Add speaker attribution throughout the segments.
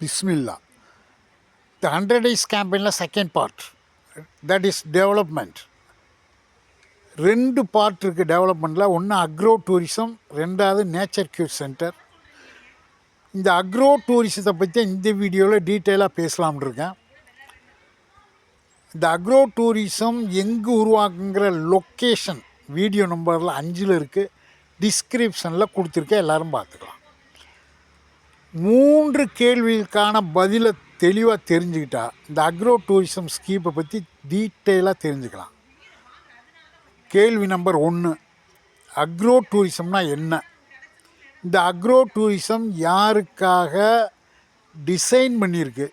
Speaker 1: Bismillah. The 100 days campaign second part, that is development. ரெண்டு part இருக்குது டெவலப்மெண்ட்டில். ஒன்று agro tourism, ரெண்டாவது நேச்சர் கியூர் சென்டர். இந்த அக்ரோ டூரிசத்தை பற்றி இந்த வீடியோவில் டீட்டெயிலாக பேசலாம்னு இருக்கேன். இந்த அக்ரோ டூரிசம் எங்கே உருவாக்குங்கிற லொக்கேஷன் வீடியோ நம்பரில் 5 இருக்குது, டிஸ்கிரிப்ஷனில் கொடுத்துருக்கேன், எல்லோரும் பார்த்துக்கலாம். 3 கேள்விக்கான பதிலை தெளிவாக தெரிஞ்சுக்கிட்டா இந்த அக்ரோ டூரிசம் ஸ்கீமை பற்றி டீட்டெயிலாக தெரிஞ்சுக்கலாம். கேள்வி நம்பர் 1, அக்ரோ டூரிசம்னா என்ன? இந்த அக்ரோ டூரிசம் யாருக்காக டிசைன் பண்ணியிருக்கு?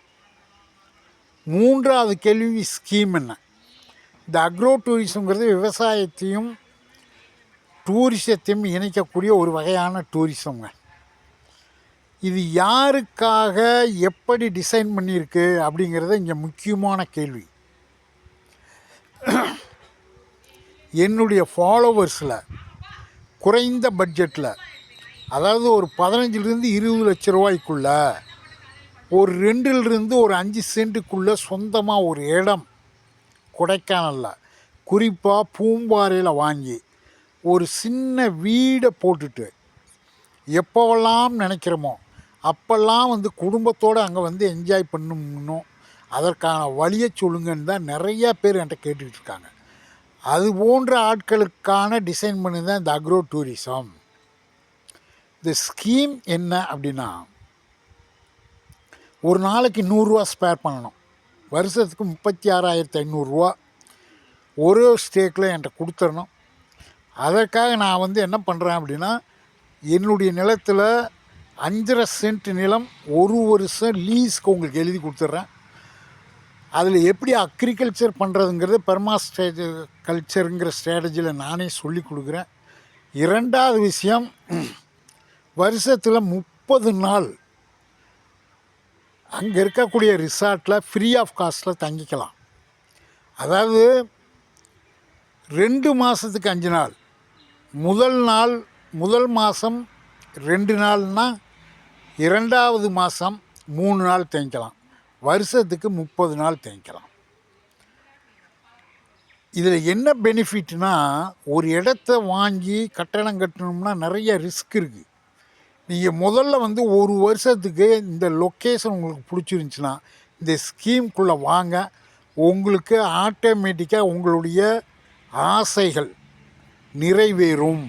Speaker 1: 3வது கேள்வி, ஸ்கீம் என்ன? இந்த அக்ரோ டூரிசம்ங்கிறது விவசாயத்தையும் டூரிசத்தையும் இணைக்கக்கூடிய ஒரு வகையான டூரிசம்ங்க. இது யாருக்காக எப்படி டிசைன் பண்ணியிருக்கு அப்படிங்கிறது இங்கே முக்கியமான கேள்வி. என்னுடைய ஃபாலோவர்ஸில் குறைந்த பட்ஜெட்டில், அதாவது ஒரு 15லேருந்து 20 லட்ச ரூபாய்க்குள்ள, ஒரு 2லேருந்து ஒரு 5 சென்ட்டுக்குள்ளே சொந்தமாக ஒரு இடம் கொடைக்கானலில், குறிப்பாக பூம்பாறையில் வாங்கி ஒரு சின்ன வீடை போட்டுட்டு எப்போவெல்லாம் நினைக்கிறோமோ அப்போல்லாம் குடும்பத்தோடு அங்கே என்ஜாய் பண்ணணும், அதற்கான வழியை சொல்லுங்கன்னு தான் நிறையா பேர் என்கிட்ட கேட்டுக்கிட்டு இருக்காங்க. அது போன்ற ஆட்களுக்கான டிசைன் பண்ணி தான் இந்த அக்ரோ டூரிசம். இந்த ஸ்கீம் என்ன அப்படின்னா, ஒரு நாளைக்கு 100 ரூபா ஸ்பேர் பண்ணணும், வருஷத்துக்கு 36,500 ஒரு ஸ்டேக்கில் என்கிட்ட கொடுத்துடணும். அதற்காக நான் என்ன பண்ணுறேன் அப்படின்னா, என்னுடைய நிலத்தில் 5.5 சென்ட் நிலம் 1 வருஷம் லீஸ்க்கு உங்களுக்கு எழுதி கொடுத்துட்றேன். அதில் எப்படி அக்ரிகல்ச்சர் பண்ணுறதுங்கிறது கல்ச்சருங்கிற ஸ்ட்ராட்டஜியில் நானே சொல்லி கொடுக்குறேன். 2வது விஷயம், வருஷத்தில் 30 நாள் அங்கே இருக்கக்கூடிய ரிசார்ட்டில் ஃப்ரீ ஆஃப் காஸ்ட்டில் தங்கிக்கலாம். அதாவது 2 மாதத்துக்கு 5 நாள், முதல் மாதம் 2 நாள்னால் 2வது மாதம் 3 நாள் தங்கிக்கலாம், வருஷத்துக்கு 30 நாள் தங்கிக்கலாம். இதில் என்ன பெனிஃபிட்னா, ஒரு இடத்த வாங்கி கட்டணம் கட்டணும்னா நிறைய ரிஸ்க் இருக்குது. நீங்கள் முதல்ல ஒரு வருஷத்துக்கு இந்த லொக்கேஷன் உங்களுக்கு பிடிச்சிருந்துச்சின்னா இந்த ஸ்கீம்குள்ளே வாங்க. உங்களுக்கு ஆட்டோமேட்டிக்காக உங்களுடைய ஆசைகள் நிறைவேறும்.